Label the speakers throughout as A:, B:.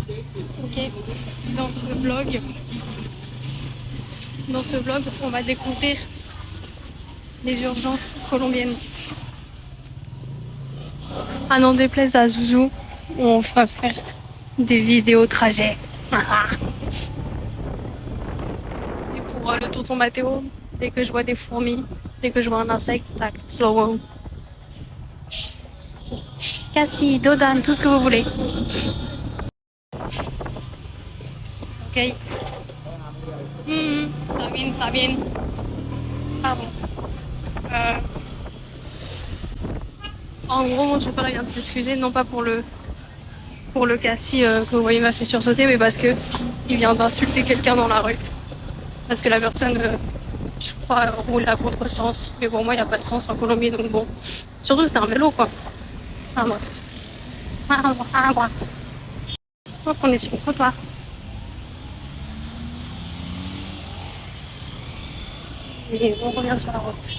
A: Ok, dans ce vlog, on va découvrir les urgences colombiennes. À n'en déplaise à Zouzou, on va faire des vidéos trajets. Et pour le tonton Mathéo, dès que je vois des fourmis, dès que je vois un insecte, tac, slow-mo. Cassie, Dodan, tout ce que vous voulez. Ok. Ça vient. Pardon. Euh, En gros, mon chauffeur vient de s'excuser, non pas pour le cassis que vous voyez m'a fait sursauter, mais parce que il vient d'insulter quelqu'un dans la rue. Parce que la personne, je crois, roule à contresens. Mais bon, moi, il n'y a pas de sens en Colombie, donc bon. Surtout que c'était un vélo, quoi. Ah, moi. Moi. Donc, on est sur le trottoir. Et on revient sur la route.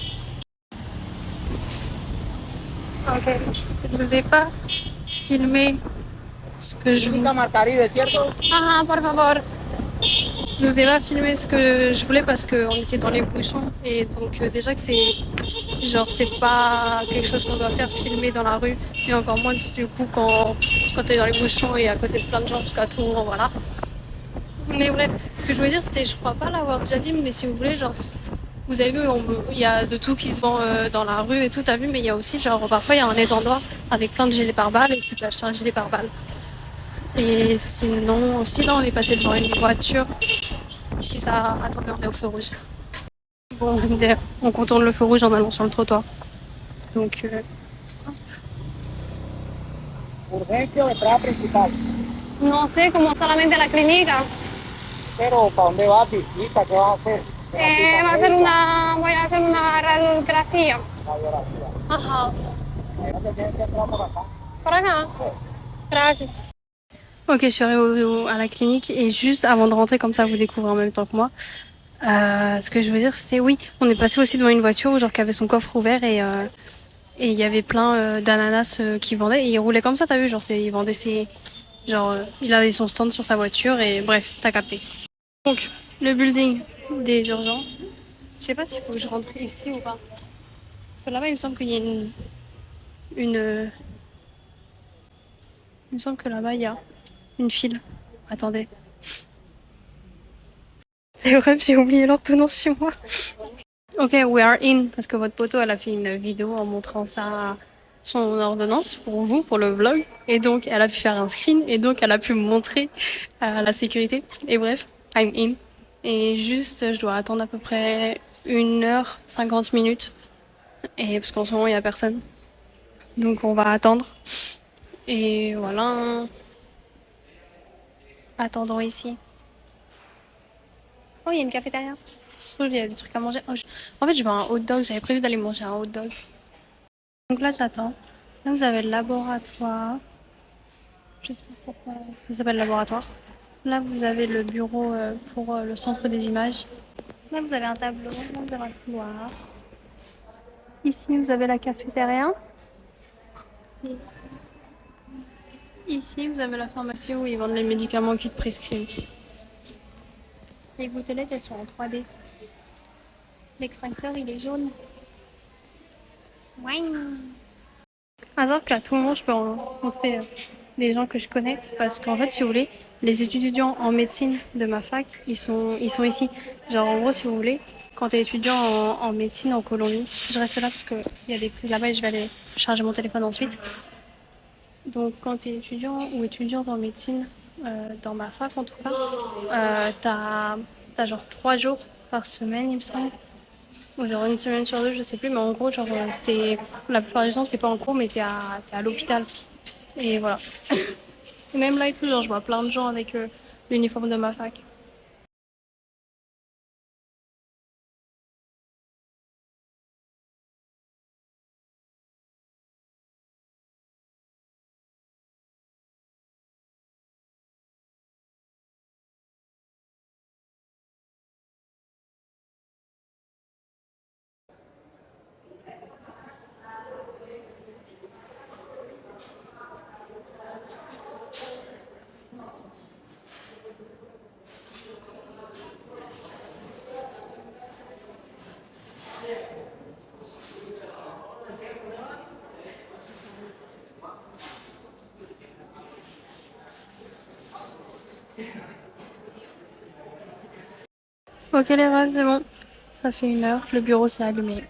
A: Ok. Je vous ai pas filmé ce que je vous... Ah, por favor. Je vous ai pas filmé ce que je voulais parce qu'on était dans les bouchons et donc déjà que c'est genre c'est pas quelque chose qu'on doit faire filmer dans la rue et encore moins du coup quand t'es dans les bouchons et à côté de plein de gens parce qu'à tout moment voilà. Mais bref, ce que je veux dire c'était je crois pas l'avoir déjà dit mais si vous voulez genre vous avez vu il y a de tout qui se vend dans la rue et tout t'as vu mais il y a aussi genre parfois il y a un étendard avec plein de gilets pare-balles et tu peux acheter un gilet pare-balles. Et sinon aussi là on est passé devant une voiture. Si ça. Attendez, on est au feu rouge. Bon, on contourne le feu rouge en allant sur le trottoir. Donc,
B: Urgencia o entrada principal.
A: no sé, como solamente la clínica.
B: Pero ¿para dónde vas? Visita, ¿qué vas a hacer?
A: Voy a hacer una radiografía.
B: Radiografía.
A: Ajá.
B: No te tienes que entrar por acá.
A: Por acá. Gracias. Ok, je suis arrivée à la clinique et juste avant de rentrer, comme ça vous découvrez en même temps que moi, ce que je veux dire c'était oui, on est passé aussi devant une voiture genre qui avait son coffre ouvert et il y avait plein d'ananas qui vendaient et il roulait comme ça, t'as vu, genre il vendait ses... Genre il avait son stand sur sa voiture et bref, t'as capté. Donc, le building des urgences. Je sais pas s'il faut que je rentre ici ou pas. Parce que là-bas, il me semble qu'il y a une... Il me semble que là-bas, il y a une file. Attendez. Et bref, j'ai oublié l'ordonnance chez moi. Ok, we are in. Parce que votre poteau, elle a fait une vidéo en montrant son ordonnance pour vous, pour le vlog. Et donc, elle a pu faire un screen. Et donc, elle a pu me montrer la sécurité. Et bref, I'm in. Et juste, je dois attendre à peu près 1h50 minutes. Et parce qu'en ce moment, il n'y a personne. Donc, on va attendre. Et voilà. Attendons ici. Oh, il y a une cafétéria. Ça se trouve, il y a des trucs à manger. En fait, je veux un hot dog. J'avais prévu d'aller manger un hot dog. Donc là, j'attends. Là, vous avez le laboratoire. Je sais pas pourquoi ça s'appelle laboratoire. Là, vous avez le bureau pour le centre des images. Là, vous avez un tableau. Là, vous avez un couloir. Ici, vous avez la cafétéria. Et ici, vous avez la pharmacie où ils vendent les médicaments qu'ils te prescrivent. Les gouttelettes, elles sont en 3D. L'extincteur, il est jaune. Ouais. À savoir qu'à tout moment, je peux rencontrer des gens que je connais. Parce qu'en fait, si vous voulez, les étudiants en médecine de ma fac, ils sont ici. Genre, en gros, si vous voulez, quand tu es étudiant en médecine en Colombie, je reste là parce qu'il y a des prises là-bas et je vais aller charger mon téléphone ensuite. Donc, quand tu es étudiant ou étudiante en médecine, dans ma fac en tout cas, t'as genre 3 jours par semaine, il me semble. Ou genre une semaine sur deux, je sais plus, mais en gros, genre, la plupart du temps, t'es pas en cours, mais t'es à l'hôpital. Et voilà. Et même là et tout, genre, je vois plein de gens avec l'uniforme de ma fac. Ok les rêves, c'est bon. Ça fait 1 heure, le bureau s'est allumé.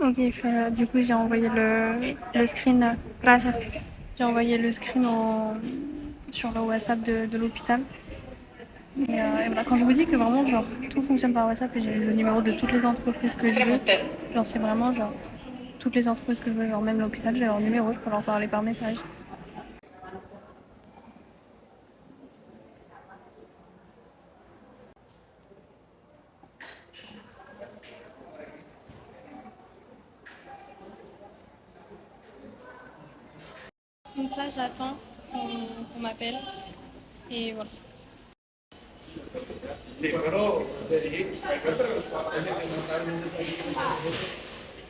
A: Ok, du coup j'ai envoyé le screen. Gracias. J'ai envoyé le screen sur le WhatsApp de l'hôpital. Et voilà, quand je vous dis que vraiment genre tout fonctionne par WhatsApp et j'ai le numéro de toutes les entreprises que je veux, genre c'est vraiment genre toutes les entreprises que je veux, genre même l'hôpital, j'ai leur numéro, je peux leur parler par message. Donc là j'attends qu'on m'appelle et voilà.
B: Sí, pero te dije,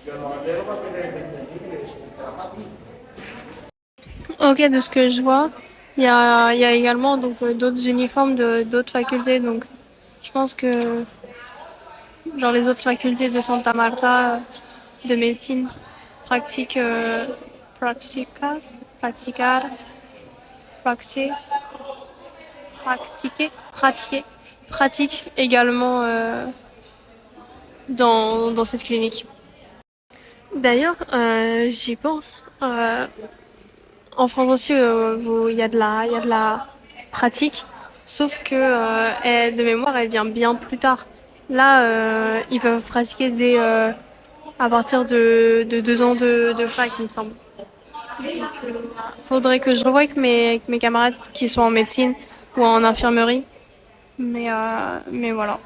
B: yo no quiero para tener entendible, trabaja aquí.
A: Ok, de ce que je vois, il y a également donc d'autres uniformes de d'autres facultés. Donc, je pense que genre les autres facultés de Santa Marta de médecine pratiquent, practicar, practice, pratiquent également dans cette clinique. D'ailleurs, j'y pense. En France aussi, il y a de la pratique, sauf que de mémoire, elle vient bien plus tard. Là, ils peuvent pratiquer à partir de 2 ans de fac, il me semble. Faudrait que je revoie avec mes camarades qui sont en médecine ou en infirmerie. Mais voilà.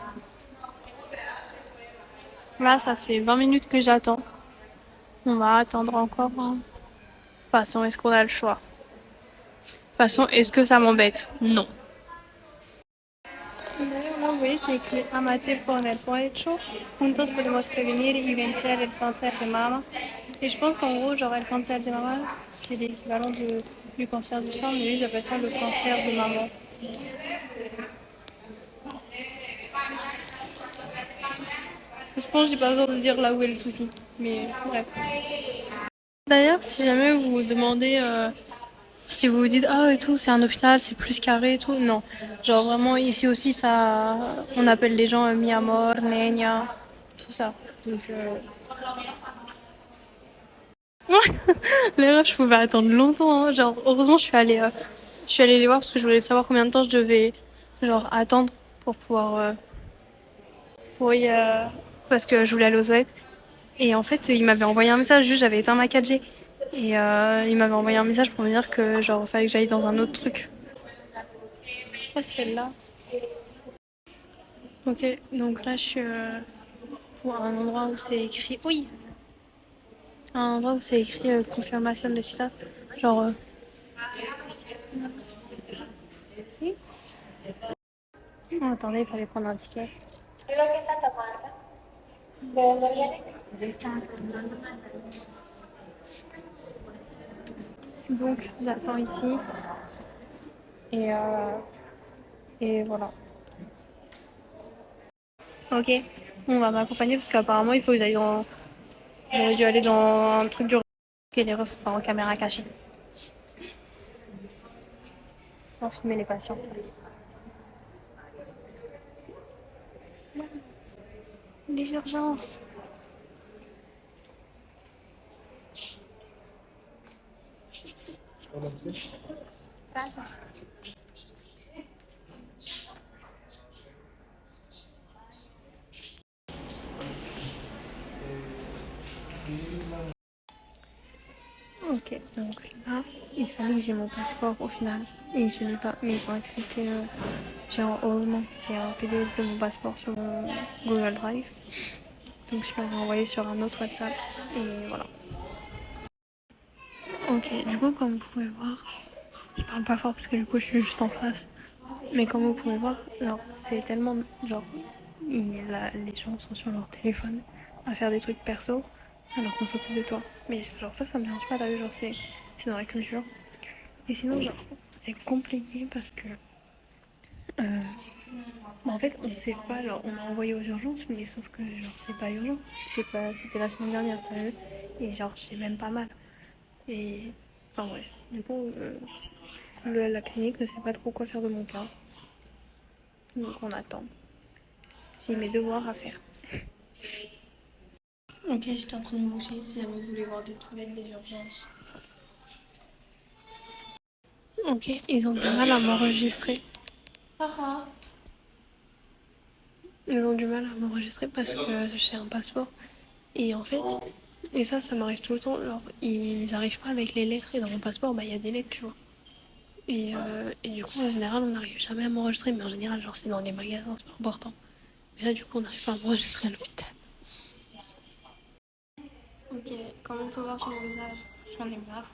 A: Là, ça fait 20 minutes que j'attends. On va attendre encore, hein. De toute façon, est-ce qu'on a le choix? De toute façon, est-ce que ça m'embête? Non. D'ailleurs, là, vous voyez, c'est écrit Amate poner por hecho. Juntos podemos prevenir y vencer el cáncer de mama. Et je pense qu'en gros, genre, le cancer de maman, c'est l'équivalent du cancer du sein, mais eux, ils appellent ça le cancer de maman. Je pense que j'ai pas besoin de dire là où est le souci. Mais bref. D'ailleurs, si jamais vous vous demandez, si vous vous dites, ah et tout, c'est un hôpital, c'est plus carré et tout, non. Genre vraiment, ici aussi, ça, on appelle les gens mi amor, nena, tout ça. Donc, les refs, je pouvais attendre longtemps, hein. Genre, heureusement, je suis allée les voir parce que je voulais savoir combien de temps je devais, genre, attendre pour pouvoir, parce que je voulais aller aux toilettes. Et en fait, il m'avait envoyé un message, juste j'avais éteint ma 4G. Et il m'avait envoyé un message pour me dire que, genre, fallait que j'aille dans un autre truc. Je crois que c'est celle-là. Ok, donc là, je suis pour un endroit où c'est écrit, oui, un endroit où c'est écrit confirmation de citas. Genre, si. Oh, attendez, il fallait prendre un ticket. Donc, j'attends ici. Et, et voilà. Ok, on va m'accompagner parce qu'apparemment, il faut que j'aille dans. J'aurais dû aller dans un truc du. Et les refs en caméra cachée. Sans filmer les patients. Les urgences. Gracias. Ok, donc là, il fallait que j'ai mon passeport au final. Et je l'ai pas, mais ils ont accepté. Genre, heureusement, j'ai un PDF de mon passeport sur mon Google Drive. Donc je leur ai envoyé sur un autre WhatsApp. Et voilà. Ok, du coup, comme vous pouvez voir, je parle pas fort parce que du coup, je suis juste en face. Mais comme vous pouvez voir, genre, c'est tellement. Genre, les gens sont sur leur téléphone à faire des trucs perso alors qu'on s'occupe de toi. Mais genre, ça me dérange pas, t'as vu, genre, c'est dans la culture. Et sinon, genre, c'est compliqué parce que. euh, en fait, on sait pas, genre, on m'a envoyé aux urgences, mais sauf que, genre, c'est pas urgent. C'était la semaine dernière, t'as vu. Et genre, j'ai même pas mal. Et. Enfin, bref. Du coup, la clinique ne sait pas trop quoi faire de mon cas. Donc on attend. J'ai mes devoirs à faire. Ok, j'étais en train de bouger si jamais vous voulez voir des toilettes, des urgences. Ok, ils ont du mal à m'enregistrer. Ils ont du mal à m'enregistrer parce que j'ai un passeport. Et en fait, et ça m'arrive tout le temps. Genre, ils arrivent pas avec les lettres et dans mon passeport, bah il y a des lettres, tu vois. Et du coup, en général, on n'arrive jamais à m'enregistrer. Mais en général, genre, c'est dans des magasins, c'est pas important. Mais là, du coup, on n'arrive pas à m'enregistrer à l'hôpital. Ok, comme il faut voir sur mon visage, j'en ai marre.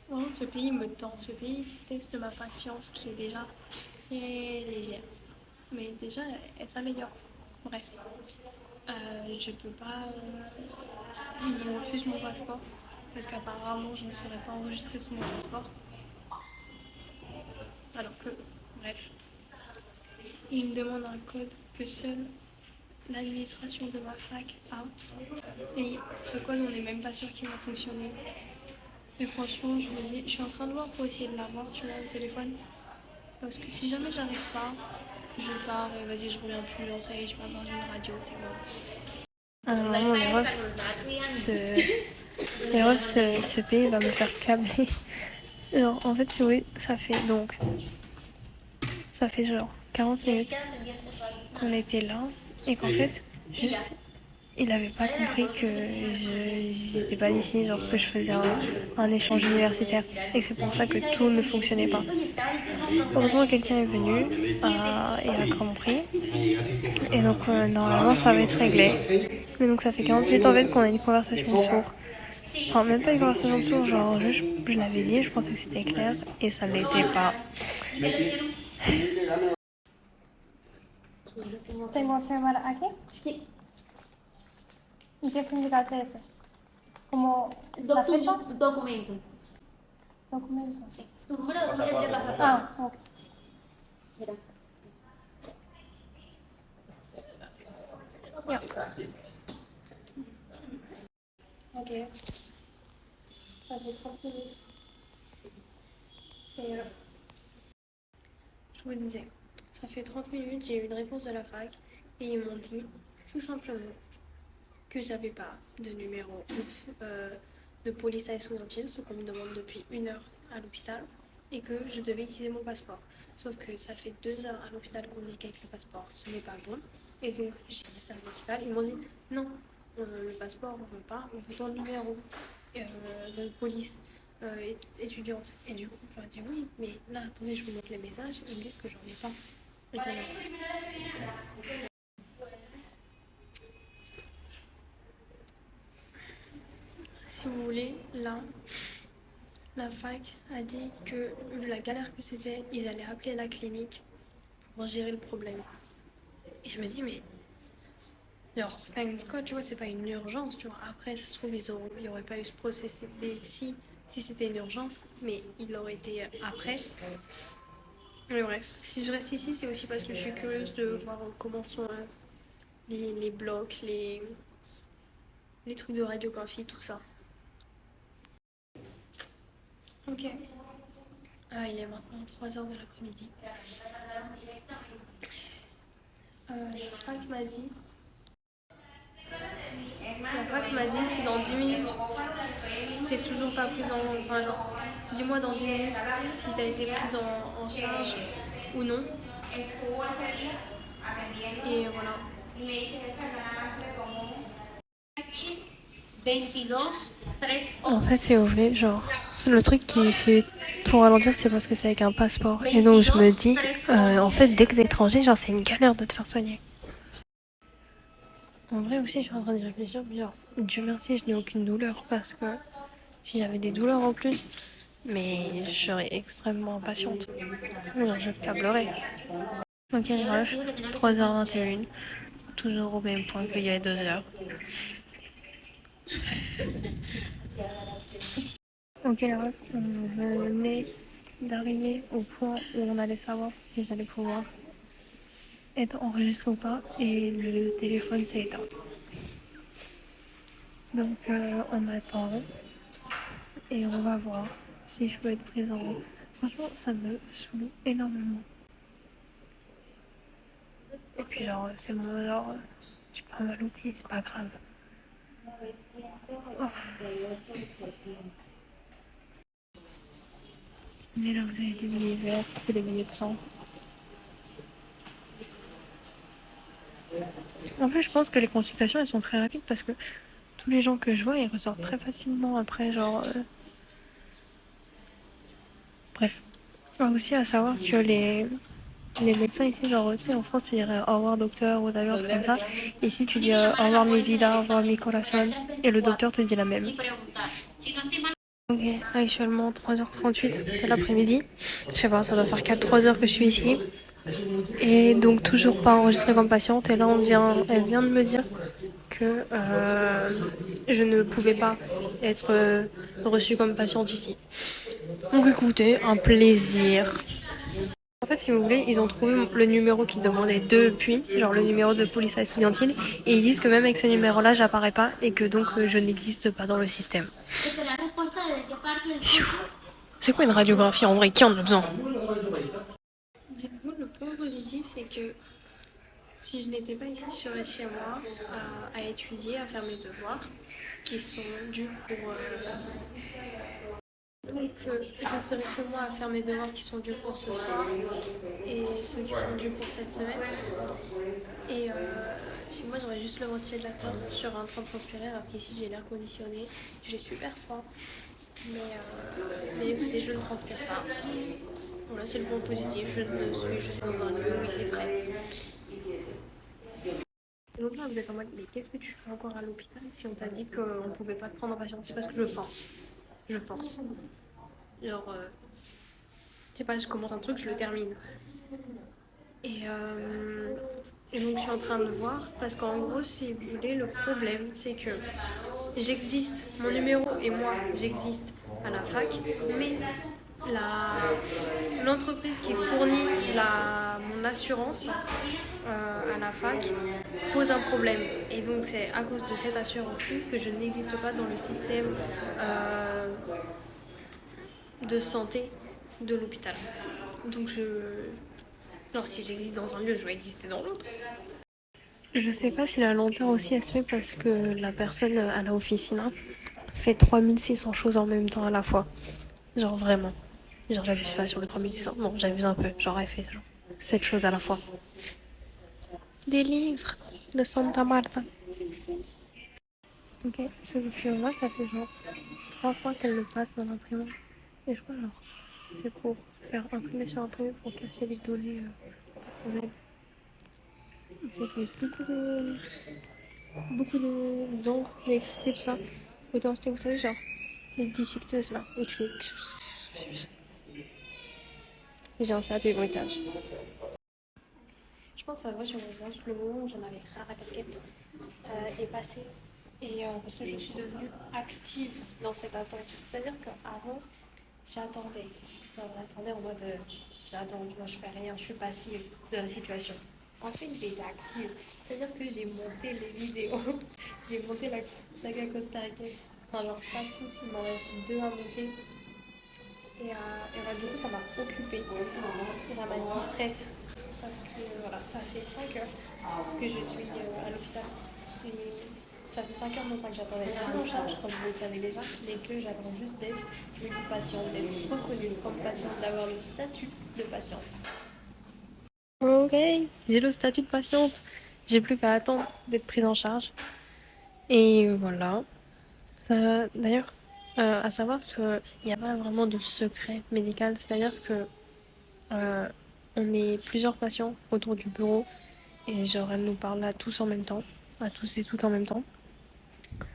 A: Vraiment, ce pays me tend. Ce pays teste ma patience qui est déjà très légère. Mais déjà, elle s'améliore. Bref, je peux pas. Ils refusent mon passeport parce qu'apparemment, je ne serais pas enregistrée sous mon passeport. Alors que, bref, ils me demandent un code que seule l'administration de ma fac a. Et ce code, on n'est même pas sûr qu'il va fonctionner. Et franchement, je me dis, je suis en train de voir pour essayer de l'avoir, tu vois, au téléphone. Parce que si jamais j'arrive pas, je pars et vas-y, je reviens plus, ça y est, je pars dans une radio, c'est bon. À un moment, ce pays va me faire câbler. Genre, en fait, si vous voulez, ça fait genre 40 minutes qu'on était là et qu'en fait, juste, il avait pas compris que j'étais pas d'ici, genre que je faisais un échange universitaire et que c'est pour ça que tout ne fonctionnait pas. Heureusement, quelqu'un est venu et a compris. Et donc, normalement, ça va être réglé. Mais donc, ça fait 40 minutes en fait qu'on a une conversation de sourds. Enfin, même pas une conversation de sourds, genre, juste, je l'avais dit, je pensais que c'était clair et ça ne l'était pas. Tengo que firmar aquí. Sí. ¿Y qué significa eso? Como la fecha.
C: Documento.
A: Documento.
C: Sí. Tu número de pasaporte.
A: Ah, ok.
C: Mira.
A: Yeah. Ok. Ça fait 30 minutes. Et je vous disais, ça fait 30 minutes, j'ai eu une réponse de la fac et ils m'ont dit tout simplement que j'avais pas de numéro de police à estudiantil, ce qu'on me demande depuis 1 heure à l'hôpital, et que je devais utiliser mon passeport. Sauf que ça fait 2 heures à l'hôpital qu'on me dit qu'avec le passeport ce n'est pas bon. Et donc j'ai dit ça à l'hôpital, ils m'ont dit non, le passeport on veut pas, on veut ton numéro de police étudiante. Et du coup je leur ai dit oui, mais là attendez, je vous montre les messages, ils me disent que j'en ai pas. Si vous voulez, là, la fac a dit que, vu la galère que c'était, ils allaient appeler la clinique pour gérer le problème. Et je me dis, mais, genre, thanks God, tu vois, c'est pas une urgence, tu vois. Après, ça se trouve, il n'y aurait pas eu ce procès si c'était une urgence, mais il aurait été après. Mais bref, si je reste ici, c'est aussi parce que je suis curieuse de voir comment sont les blocs, les trucs de radiographie, tout ça. Ok. Il est maintenant 3h de l'après-midi. La fac m'a dit si dans 10 minutes t'es toujours pas prise en... Enfin genre, dis-moi dans 10 minutes si t'as été prise en charge ou non. Et voilà.
C: 22, 3.
A: En fait, si vous voulez, genre, le truc qui fait tout ralentir, c'est parce que c'est avec un passeport. Et donc, je me dis, en fait, dès que t'es étranger, genre, c'est une galère de te faire soigner. En vrai aussi, je suis en train d'y réfléchir, mais genre, Dieu merci, je n'ai aucune douleur, parce que si j'avais des douleurs en plus, mais je serais extrêmement impatiente. Genre, je câblerais. Ok, les refs, 3h21, toujours au même point qu'il y a 2 heures. Ok, les refs, on venait d'arriver au point où on allait savoir si j'allais pouvoir être enregistré ou pas, et le téléphone s'est éteint. Donc on attend et on va voir si je peux être présent. Franchement, ça me saoule énormément. Et puis genre, c'est bon, genre, j'ai pas mal au pied, c'est pas grave. Oh. Mais là, vous avez des billets verts, c'est des billets de sang. En plus, je pense que les consultations, elles sont très rapides parce que tous les gens que je vois, ils ressortent très facilement après, genre... Bref. Aussi à savoir que les médecins ici, genre, tu sais, en France, tu dirais au revoir docteur ou d'ailleurs, truc comme ça. Ici, tu dis au revoir mi vida, au revoir mi corazón. Et le docteur te dit la même. Ok, actuellement 3h38 de l'après-midi. Je sais pas, ça doit faire 4-3 heures que je suis ici. Et donc toujours pas enregistrée comme patiente. Et là, elle vient de me dire que je ne pouvais pas être reçue comme patiente ici. Donc écoutez, un plaisir. En fait, si vous voulez, ils ont trouvé le numéro qu'ils demandaient depuis, genre le numéro de police estudiantine, et ils disent que même avec ce numéro-là, j'apparais pas et que donc je n'existe pas dans le système. C'est quoi une radiographie en vrai? Qui en a besoin? Du coup, le point positif, c'est que si je n'étais pas ici, je serais chez moi à étudier, à faire mes devoirs, qui sont dus pour... Donc, je serai chez moi à faire mes devoirs qui sont dus pour ce soir et ceux qui sont dus pour cette semaine. Et chez moi, j'aurais juste le ventilateur. Je serai en train de transpirer alors qu'ici, j'ai l'air conditionné. J'ai super froid. Mais écoutez, je ne transpire pas. Voilà, c'est le point positif. Je suis dans un lieu où il fait frais. Et donc là, vous êtes en mode, mais qu'est-ce que tu fais encore à l'hôpital si on t'a dit qu'on ne pouvait pas te prendre en patiente? C'est parce que je force. Je force. Genre, je sais pas, je commence un truc, je le termine. Et donc, je suis en train de voir, parce qu'en gros, si vous voulez, le problème, c'est que j'existe, mon numéro et moi, j'existe à la fac, mais l'entreprise qui fournit mon assurance à la fac pose un problème. Et donc, c'est à cause de cette assurance-ci que je n'existe pas dans le système de santé de l'hôpital. Donc, genre, si j'existe dans un lieu, je vais exister dans l'autre. Je sais pas si la lenteur aussi elle se fait parce que la personne à la officina fait 3600 choses en même temps à la fois. Genre vraiment. Genre j'abuse pas sur le 3600. Non, j'abuse un peu. Genre elle fait genre 7 choses à la fois. Des livres de Santa Marta. Ok, ce document-là, ça fait genre 3 fois qu'elle le passe dans l'imprimante. Et je crois genre c'est pour faire imprimer sur imprimé pour cacher les données personnelles. Ça utilise beaucoup d'encre, d'électricité, tout ça. Autant acheter, vous savez, genre, les déchiqueteuses là, où tu fais. J'ai un sale bruitage. Je pense que ça se voit sur mon visage, le moment où j'en avais ras la casquette est passé. Et parce que je suis devenue active dans cette attente. C'est-à-dire qu'avant, j'attendais. J'attendais en mode j'attends, moi je fais rien, je suis passive de la situation. Ensuite, j'ai été active. C'est-à-dire que j'ai monté les vidéos. J'ai monté la saga Costa Rica. Enfin, genre, pas tous, il m'en reste 2 à monter. Et là, du coup, ça m'a occupée. Et ça m'a distraite. Parce que voilà, ça fait 5 heures que je suis à l'hôpital. Et ça fait 5 heures non pas que j'attendais la prise en charge, comme vous le savez déjà, mais que j'attends juste d'être une patiente, d'être reconnue comme patiente, d'avoir le statut de patiente. Ok, j'ai le statut de patiente. J'ai plus qu'à attendre d'être prise en charge. Et voilà. D'ailleurs, à savoir qu'il n'y a pas vraiment de secret médical. C'est-à-dire que on est plusieurs patients autour du bureau. Et genre, elle nous parle à tous en même temps. À tous et toutes en même temps.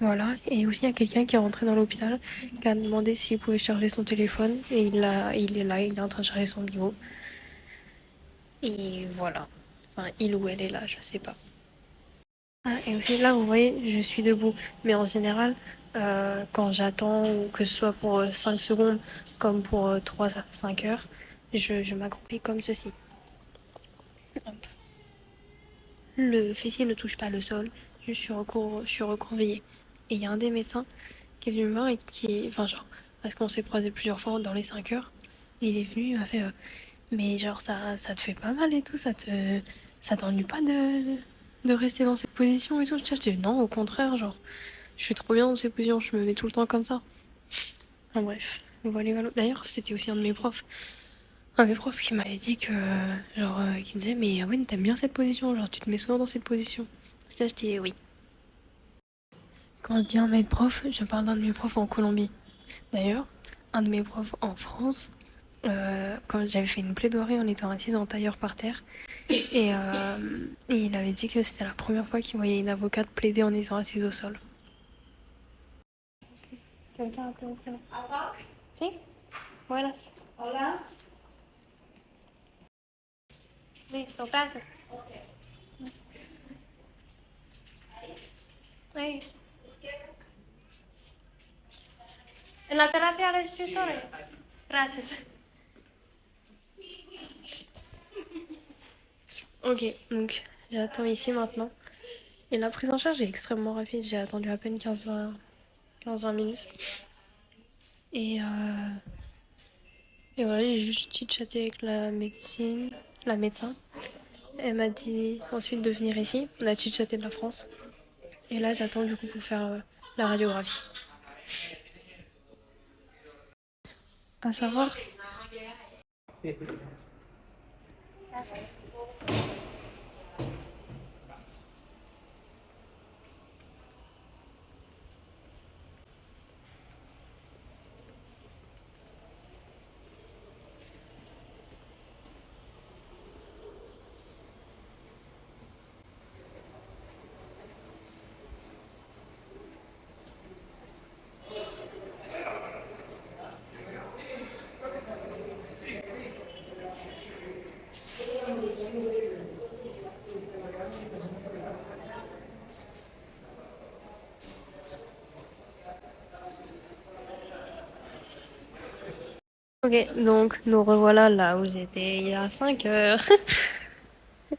A: Voilà. Et aussi, il y a quelqu'un qui est rentré dans l'hôpital qui a demandé s'il pouvait charger son téléphone. Et il est là, il est en train de charger son bigot. Et voilà. Enfin, il ou elle est là, je sais pas. Ah, et aussi là, vous voyez, je suis debout. Mais en général, quand j'attends, ou que ce soit pour 5 secondes, comme pour 3 à 5 heures, je m'accroupis comme ceci. Hop. Le fessier ne touche pas le sol, je suis recroquevillée. Et il y a un des médecins qui est venu me voir et enfin genre, parce qu'on s'est croisés plusieurs fois dans les 5 heures, il est venu, il m'a fait mais genre ça te fait pas mal et tout, ça t'ennuie pas de rester dans cette position et tout? Je dis non, au contraire, genre, je suis trop bien dans cette position, je me mets tout le temps comme ça. Enfin bref, voilà, voilà. D'ailleurs, c'était aussi un de mes profs qui m'avait dit que, genre, qui me disait, mais ouais, t'aimes bien cette position, genre, tu te mets souvent dans cette position. Je dis oui. Quand je dis un de mes profs, je parle d'un de mes profs en Colombie. D'ailleurs, un de mes profs en France, quand j'avais fait une plaidoirie en étant assise en tailleur par terre, et il avait dit que c'était la première fois qu'il voyait une avocate plaider en étant assise au sol. Quelqu'un a appelé au prénom? Si? Buenas.
C: Hola.
A: Listo, gracias. Ahí. En la terapia del escritorio. Gracias. Ok, donc j'attends ici maintenant. Et la prise en charge est extrêmement rapide. J'ai attendu à peine 15-20 minutes. Et, euh, et voilà, j'ai juste chit-chaté avec la médecin. Elle m'a dit ensuite de venir ici. On a chit-chaté de la France. Et là, j'attends du coup pour faire la radiographie. À savoir. Ok, donc nous revoilà là où j'étais il y a 5 heures.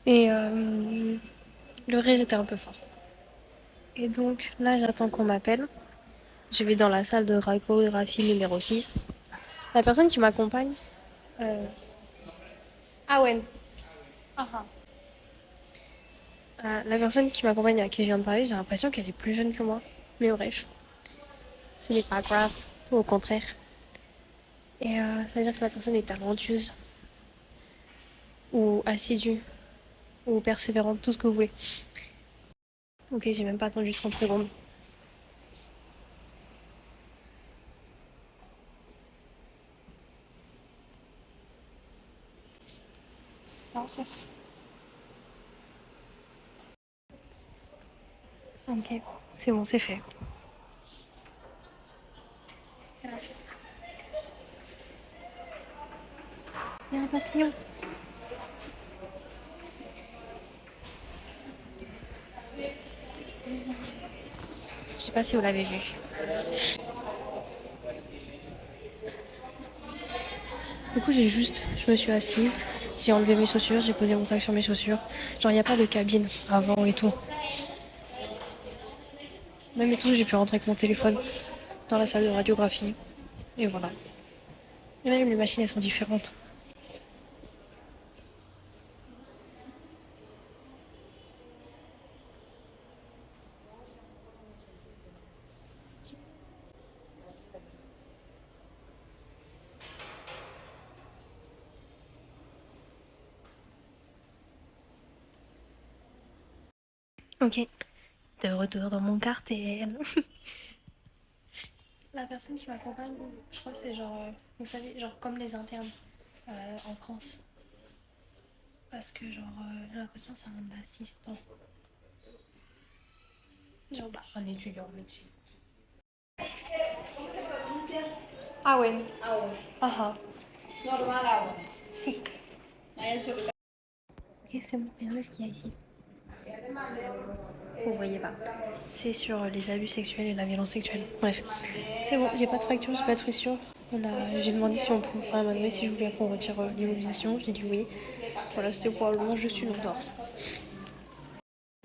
A: Et le rire était un peu fort. Et donc là, j'attends qu'on m'appelle. Je vais dans la salle de radiographie numéro 6. La personne qui m'accompagne. Ah ouais. La personne qui m'accompagne à qui je viens de parler, j'ai l'impression qu'elle est plus jeune que moi. Mais bref, ce n'est pas grave. Au contraire. Et ça veut dire que la personne est talentueuse. Ou assidue. Ou persévérante, tout ce que vous voulez. Ok, j'ai même pas attendu 30 secondes. Gracias. Ok, c'est bon, c'est fait. Gracias. Il y a un papillon. Je sais pas si vous l'avez vu. Du coup, je me suis assise, j'ai enlevé mes chaussures, j'ai posé mon sac sur mes chaussures. Genre, il n'y a pas de cabine avant et tout. Même et tout, j'ai pu rentrer avec mon téléphone dans la salle de radiographie. Et voilà. Et même les machines, elles sont différentes. Ok. De retour dans mon cartel. La personne qui m'accompagne, je crois que c'est genre, vous savez, genre comme les internes en France. Parce que genre, j'ai l'impression que c'est un assistant. Genre, bah, un étudiant en médecine. Ah ouais. Ah ah. Si. Ok, c'est bon. Regardez ce qu'il y a ici. Vous voyez pas. C'est sur les abus sexuels et la violence sexuelle. Bref. C'est bon, j'ai pas de fracture, j'ai pas de fissure. J'ai demandé si on pouvait, enfin, elle m'a demandé si je voulais qu'on retire l'immobilisation. J'ai dit oui. Voilà, c'était probablement juste une entorse.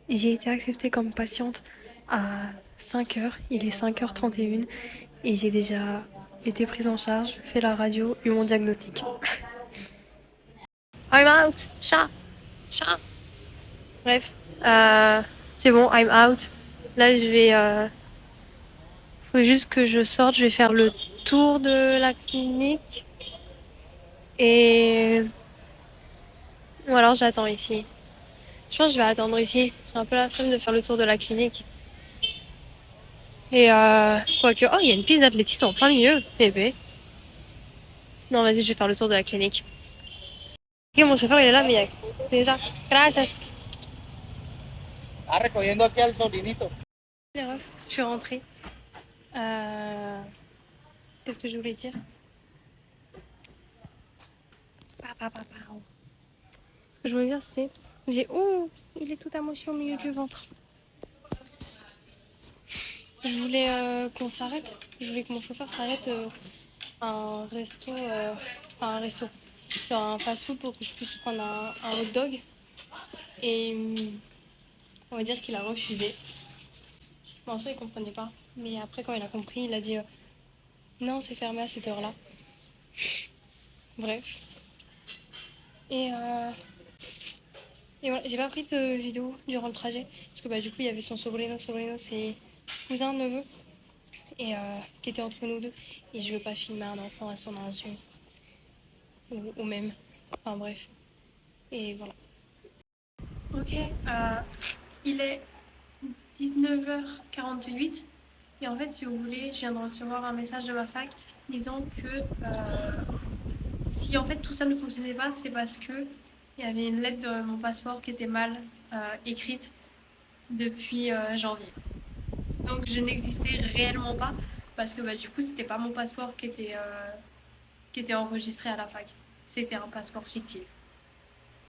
A: J'ai été acceptée comme patiente à 5 heures. Il est 5h31 et j'ai déjà été prise en charge, fait la radio, eu mon diagnostic. I'm out. Chat. Chat. Bref, c'est bon, I'm out. Là, je vais. Faut juste que je sorte. Je vais faire le tour de la clinique. Et. Ou alors j'attends ici. Je pense que je vais attendre ici. J'ai un peu la flemme de faire le tour de la clinique. Et quoique. Oh, il y a une piste d'athlétisme en plein milieu. Bébé. Non, vas-y, je vais faire le tour de la clinique. Ok, mon chauffeur, il est là, mais il y a déjà. Gracias.
B: Ah, recogiendo aquí al sobrinito.
A: Les refs, je suis rentrée. Qu'est-ce que je voulais dire? Ce que je voulais dire, c'était. J'ai. Oh, il est tout amoché au milieu du ventre. Je voulais qu'on s'arrête. Je voulais que mon chauffeur s'arrête à un resto. Enfin, un resto. Genre un fast-food pour que je puisse prendre un hot dog. Et on va dire qu'il a refusé. Bon, ça, il comprenait pas. Mais après, quand il a compris, il a dit non, c'est fermé à cette heure-là. Bref. Et voilà, j'ai pas pris de vidéo durant le trajet. Parce que bah, du coup, il y avait son sobrino. Sobrino, c'est cousin, neveu. Et qui était entre nous deux. Et je veux pas filmer un enfant à son insu. Ou même. Enfin bref. Et voilà. Ok, il est 19h48. Et en fait, si vous voulez, je viens de recevoir un message de ma fac disant que si en fait tout ça ne fonctionnait pas, c'est parce que il y avait une lettre de mon passeport qui était mal écrite depuis janvier. Donc je n'existais réellement pas parce que bah, du coup c'était pas mon passeport qui était enregistré à la fac. C'était un passeport fictif.